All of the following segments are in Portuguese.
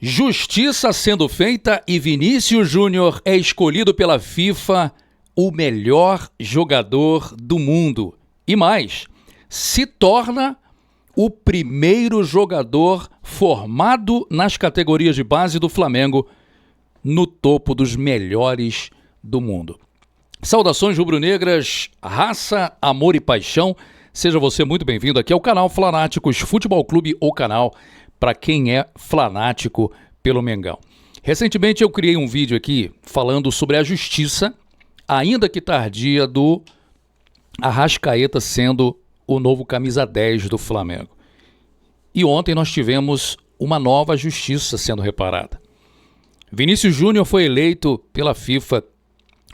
Justiça sendo feita e Vinícius Júnior é escolhido pela FIFA o melhor jogador do mundo. E mais, se torna o primeiro jogador formado nas categorias de base do Flamengo no topo dos melhores do mundo. Saudações rubro-negras, raça, amor e paixão. Seja você muito bem-vindo aqui ao canal Flanáticos Futebol Clube, ou canal para quem é fanático pelo Mengão. Recentemente eu criei um vídeo aqui falando sobre a justiça, ainda que tardia, do Arrascaeta sendo o novo camisa 10 do Flamengo. E ontem nós tivemos uma nova justiça sendo reparada. Vinícius Júnior foi eleito pela FIFA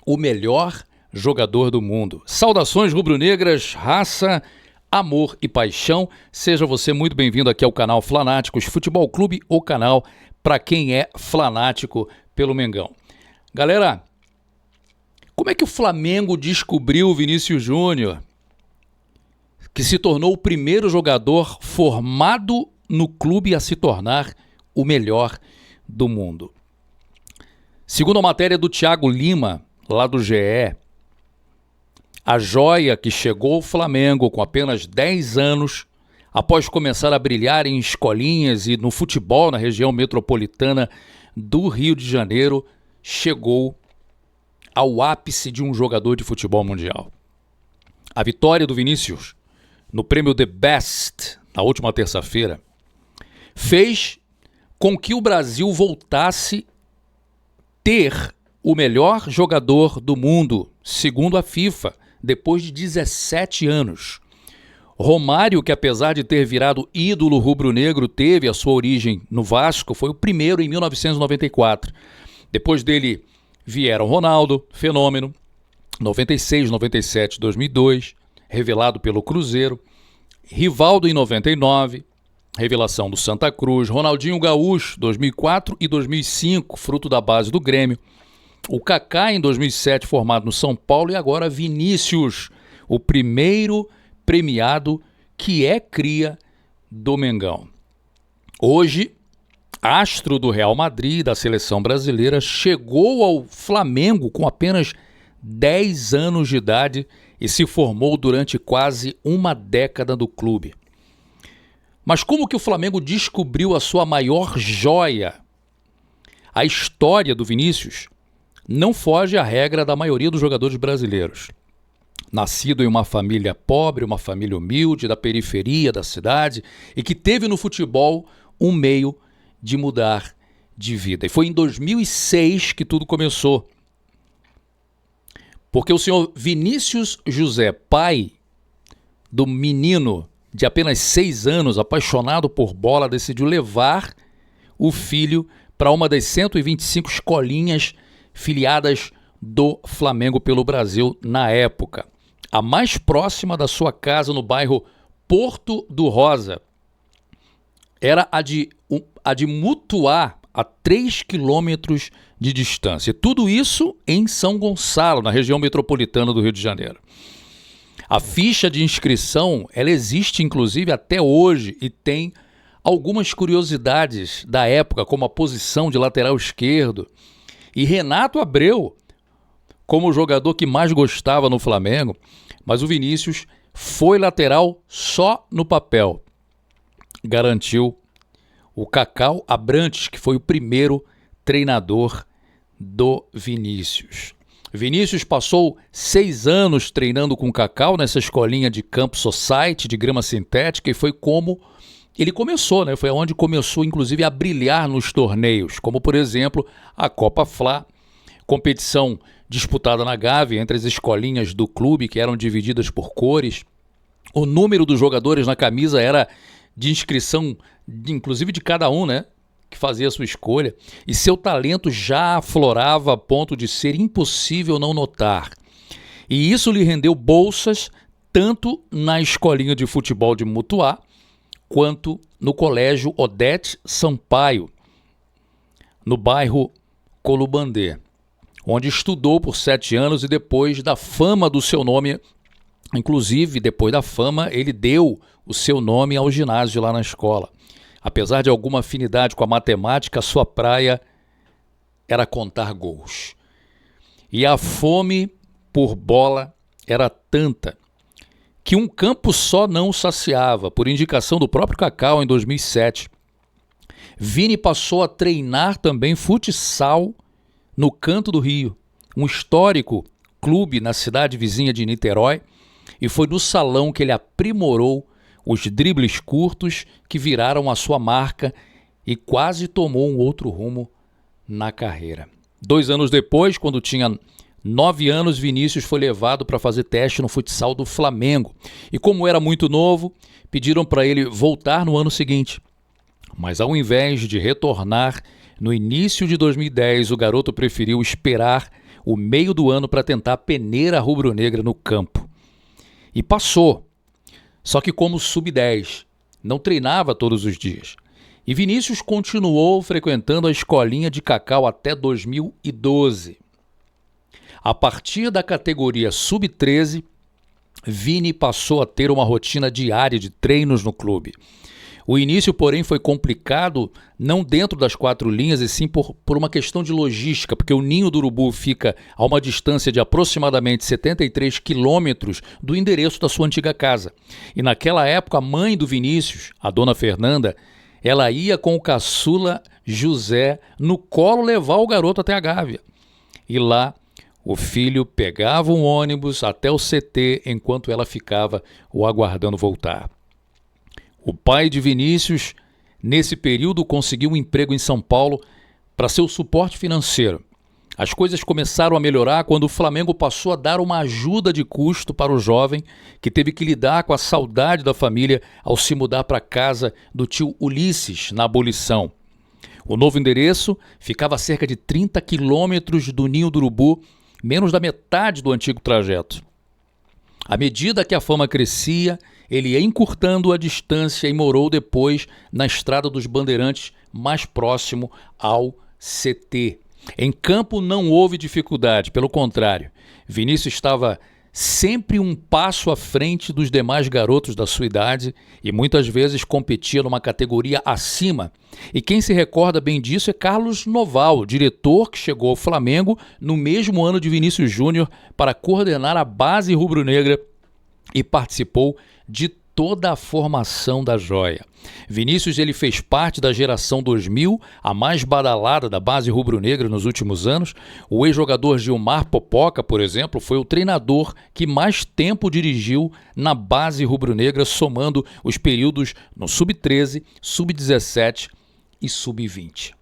o melhor jogador do mundo. Saudações rubro-negras, raça, amor e paixão. Seja você muito bem-vindo aqui ao canal Flanáticos Futebol Clube, ou canal para quem é fanático pelo Mengão. Galera, como é que o Flamengo descobriu o Vinícius Júnior, que se tornou o primeiro jogador formado no clube a se tornar o melhor do mundo? Segundo a matéria do Thiago Lima, lá do GE, a joia que chegou ao Flamengo com apenas 10 anos, após começar a brilhar em escolinhas e no futebol na região metropolitana do Rio de Janeiro, chegou ao ápice de um jogador de futebol mundial. A vitória do Vinícius no prêmio The Best, na última terça-feira, fez com que o Brasil voltasse a ter o melhor jogador do mundo, segundo a FIFA, depois de 17 anos. Romário, que apesar de ter virado ídolo rubro-negro, teve a sua origem no Vasco, foi o primeiro em 1994. Depois dele vieram Ronaldo, fenômeno, 96, 97, 2002, revelado pelo Cruzeiro, Rivaldo em 99, revelação do Santa Cruz, Ronaldinho Gaúcho, 2004 e 2005, fruto da base do Grêmio, o Kaká em 2007, formado no São Paulo, e agora Vinícius, o primeiro premiado que é cria do Mengão. Hoje, astro do Real Madrid, da seleção brasileira, chegou ao Flamengo com apenas 10 anos de idade e se formou durante quase uma década do clube. Mas como que o Flamengo descobriu a sua maior joia? A história do Vinícius não foge à regra da maioria dos jogadores brasileiros. Nascido em uma família pobre, uma família humilde, da periferia da cidade, e que teve no futebol um meio de mudar de vida. E foi em 2006 que tudo começou. Porque o senhor Vinícius José, pai do menino de apenas 6 anos, apaixonado por bola, decidiu levar o filho para uma das 125 escolinhas filiadas do Flamengo pelo Brasil na época. A mais próxima da sua casa, no bairro Porto do Rosa, era a de Mutuá, a 3 quilômetros de distância. Tudo isso em São Gonçalo, na região metropolitana do Rio de Janeiro. A ficha de inscrição, ela existe inclusive até hoje e tem algumas curiosidades da época, como a posição de lateral esquerdo. E Renato Abreu, como o jogador que mais gostava no Flamengo, mas o Vinícius foi lateral só no papel. Garantiu o Cacau Abrantes, que foi o primeiro treinador do Vinícius. Vinícius passou 6 anos treinando com o Cacau nessa escolinha de campo society, de grama sintética, e foi como ele começou, né? Foi onde começou, inclusive, a brilhar nos torneios, como, por exemplo, a Copa Fla, competição disputada na Gávea entre as escolinhas do clube, que eram divididas por cores. O número dos jogadores na camisa era de inscrição, inclusive de cada um, né? Que fazia a sua escolha. E seu talento já aflorava a ponto de ser impossível não notar. E isso lhe rendeu bolsas tanto na escolinha de futebol de Mutuá, quanto no colégio Odete Sampaio, no bairro Colubandê, onde estudou por 7 anos e depois da fama do seu nome, inclusive depois da fama, ele deu o seu nome ao ginásio lá na escola. Apesar de alguma afinidade com a matemática, sua praia era contar gols. E a fome por bola era tanta que um campo só não o saciava. Por indicação do próprio Cacau, em 2007, Vini passou a treinar também futsal no Canto do Rio, um histórico clube na cidade vizinha de Niterói, e foi no salão que ele aprimorou os dribles curtos que viraram a sua marca e quase tomou um outro rumo na carreira. 2 anos depois, quando tinha 9 anos, Vinícius foi levado para fazer teste no futsal do Flamengo. E como era muito novo, pediram para ele voltar no ano seguinte. Mas ao invés de retornar no início de 2010, o garoto preferiu esperar o meio do ano para tentar a peneira rubro-negra no campo. E passou. Só que como sub-10, não treinava todos os dias. E Vinícius continuou frequentando a escolinha de Cacau até 2012. A partir da categoria sub-13, Vini passou a ter uma rotina diária de treinos no clube. O início, porém, foi complicado, não dentro das 4 linhas, e sim por uma questão de logística, porque o Ninho do Urubu fica a uma distância de aproximadamente 73 quilômetros do endereço da sua antiga casa. E naquela época, a mãe do Vinícius, a dona Fernanda, ela ia com o caçula José no colo levar o garoto até a Gávea. E lá, o filho pegava um ônibus até o CT enquanto ela ficava o aguardando voltar. O pai de Vinícius, nesse período, conseguiu um emprego em São Paulo para ser o suporte financeiro. As coisas começaram a melhorar quando o Flamengo passou a dar uma ajuda de custo para o jovem que teve que lidar com a saudade da família ao se mudar para a casa do tio Ulisses, na Abolição. O novo endereço ficava a cerca de 30 quilômetros do Ninho do Urubu, menos da metade do antigo trajeto. À medida que a fama crescia, ele ia encurtando a distância e morou depois na Estrada dos Bandeirantes, mais próximo ao CT. Em campo não houve dificuldade, pelo contrário. Vinícius estava sempre um passo à frente dos demais garotos da sua idade e muitas vezes competia numa categoria acima. E quem se recorda bem disso é Carlos Noval, diretor que chegou ao Flamengo no mesmo ano de Vinícius Júnior para coordenar a base rubro-negra e participou de toda a formação da joia. Vinícius ele fez parte da geração 2000, a mais badalada da base rubro-negra nos últimos anos. O ex-jogador Gilmar Popoca, por exemplo, foi o treinador que mais tempo dirigiu na base rubro-negra, somando os períodos no sub-13, sub-17 e sub-20.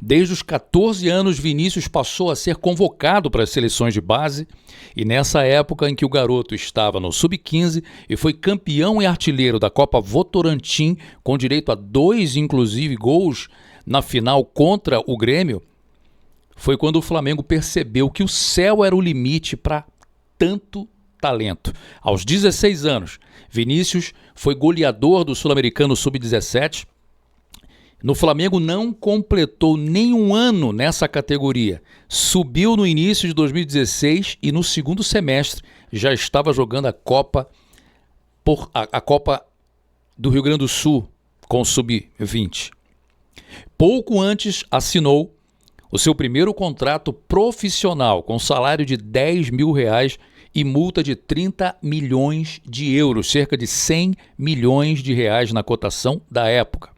Desde os 14 anos, Vinícius passou a ser convocado para as seleções de base e nessa época em que o garoto estava no sub-15 e foi campeão e artilheiro da Copa Votorantim, com direito a 2, inclusive, gols na final contra o Grêmio, foi quando o Flamengo percebeu que o céu era o limite para tanto talento. Aos 16 anos, Vinícius foi goleador do Sul-Americano Sub-17. No Flamengo não completou nenhum ano nessa categoria. Subiu no início de 2016 e no segundo semestre já estava jogando a Copa do Rio Grande do Sul com o Sub-20. Pouco antes assinou o seu primeiro contrato profissional com salário de R$10 mil e multa de 30 milhões de euros, cerca de 100 milhões de reais na cotação da época.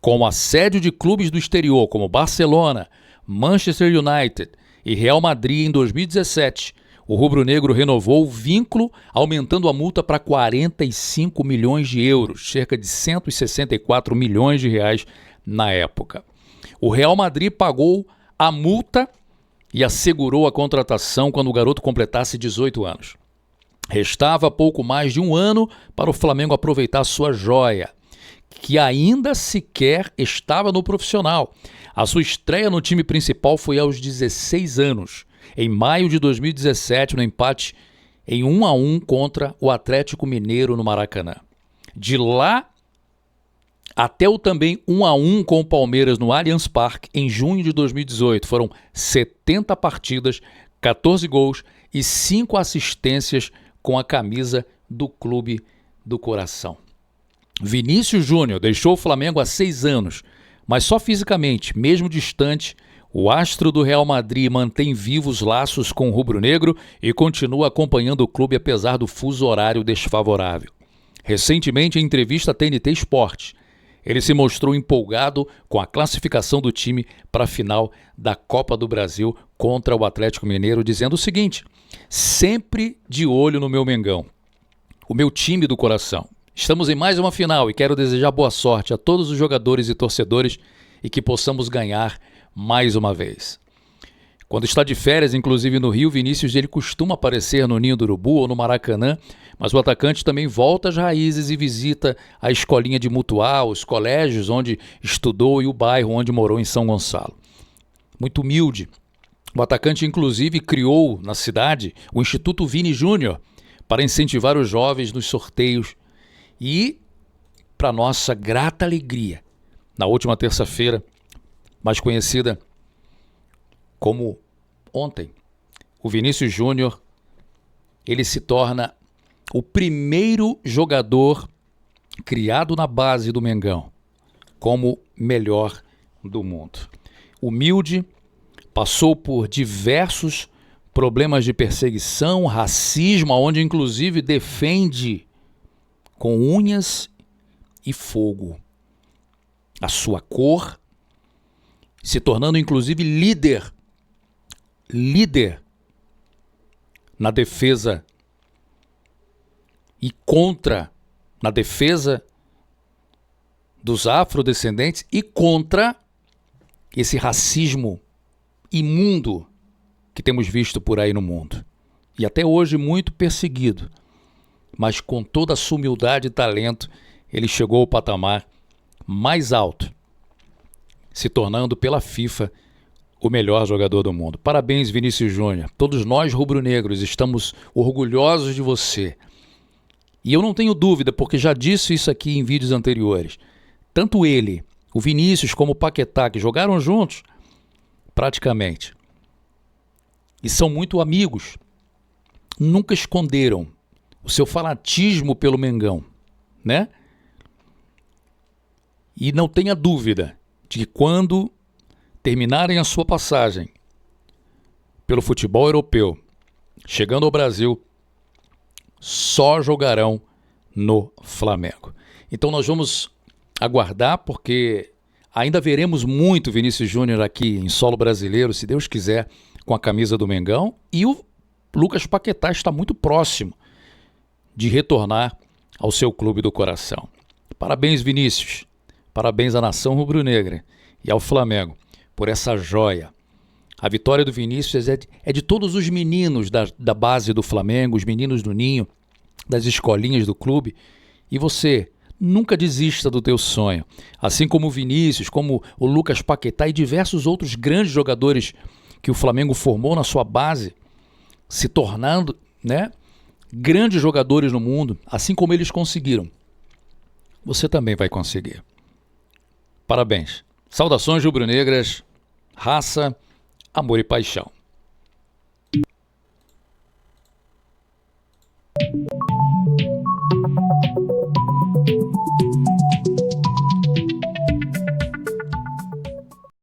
Com assédio de clubes do exterior como Barcelona, Manchester United e Real Madrid em 2017, o rubro-negro renovou o vínculo, aumentando a multa para 45 milhões de euros, cerca de 164 milhões de reais na época. O Real Madrid pagou a multa e assegurou a contratação quando o garoto completasse 18 anos. Restava pouco mais de um ano para o Flamengo aproveitar sua joia, que ainda sequer estava no profissional. A sua estreia no time principal foi aos 16 anos, em maio de 2017, no empate em 1-1 contra o Atlético Mineiro no Maracanã. De lá até o também 1-1 com o Palmeiras no Allianz Parque, em junho de 2018, foram 70 partidas, 14 gols e 5 assistências com a camisa do Clube do Coração. Vinícius Júnior deixou o Flamengo há 6 anos, mas só fisicamente, mesmo distante, o astro do Real Madrid mantém vivos laços com o rubro-negro e continua acompanhando o clube apesar do fuso horário desfavorável. Recentemente, em entrevista à TNT Esportes, ele se mostrou empolgado com a classificação do time para a final da Copa do Brasil contra o Atlético Mineiro, dizendo o seguinte: sempre de olho no meu Mengão, o meu time do coração. Estamos em mais uma final e quero desejar boa sorte a todos os jogadores e torcedores e que possamos ganhar mais uma vez. Quando está de férias, inclusive no Rio, Vinícius ele costuma aparecer no Ninho do Urubu ou no Maracanã, mas o atacante também volta às raízes e visita a escolinha de Mutual, os colégios onde estudou e o bairro onde morou em São Gonçalo. Muito humilde, o atacante inclusive criou na cidade o Instituto Vini Júnior para incentivar os jovens nos sorteios e, para nossa grata alegria, na última terça-feira, mais conhecida como ontem, o Vinícius Júnior, ele se torna o primeiro jogador criado na base do Mengão como melhor do mundo. Humilde, passou por diversos problemas de perseguição, racismo, onde inclusive defende com unhas e fogo a sua cor, se tornando inclusive líder na defesa e na defesa dos afrodescendentes e contra esse racismo imundo que temos visto por aí no mundo. E até hoje muito perseguido, mas com toda a sua humildade e talento, ele chegou ao patamar mais alto, se tornando pela FIFA o melhor jogador do mundo. Parabéns, Vinícius Júnior. Todos nós rubro-negros estamos orgulhosos de você. E eu não tenho dúvida, porque já disse isso aqui em vídeos anteriores. Tanto ele, o Vinícius, como o Paquetá, que jogaram juntos, praticamente, e são muito amigos, nunca esconderam o seu fanatismo pelo Mengão, né? E não tenha dúvida de que quando terminarem a sua passagem pelo futebol europeu, chegando ao Brasil, só jogarão no Flamengo. Então nós vamos aguardar, porque ainda veremos muito Vinícius Júnior aqui em solo brasileiro, se Deus quiser, com a camisa do Mengão, e o Lucas Paquetá está muito próximo de retornar ao seu clube do coração. Parabéns, Vinícius. Parabéns à nação rubro-negra e ao Flamengo por essa joia. A vitória do Vinícius é de todos os meninos da base do Flamengo, os meninos do Ninho, das escolinhas do clube. E você, nunca desista do teu sonho. Assim como o Vinícius, como o Lucas Paquetá e diversos outros grandes jogadores que o Flamengo formou na sua base, se tornando, né, grandes jogadores no mundo, assim como eles conseguiram. Você também vai conseguir. Parabéns. Saudações rubro-negras, raça, amor e paixão.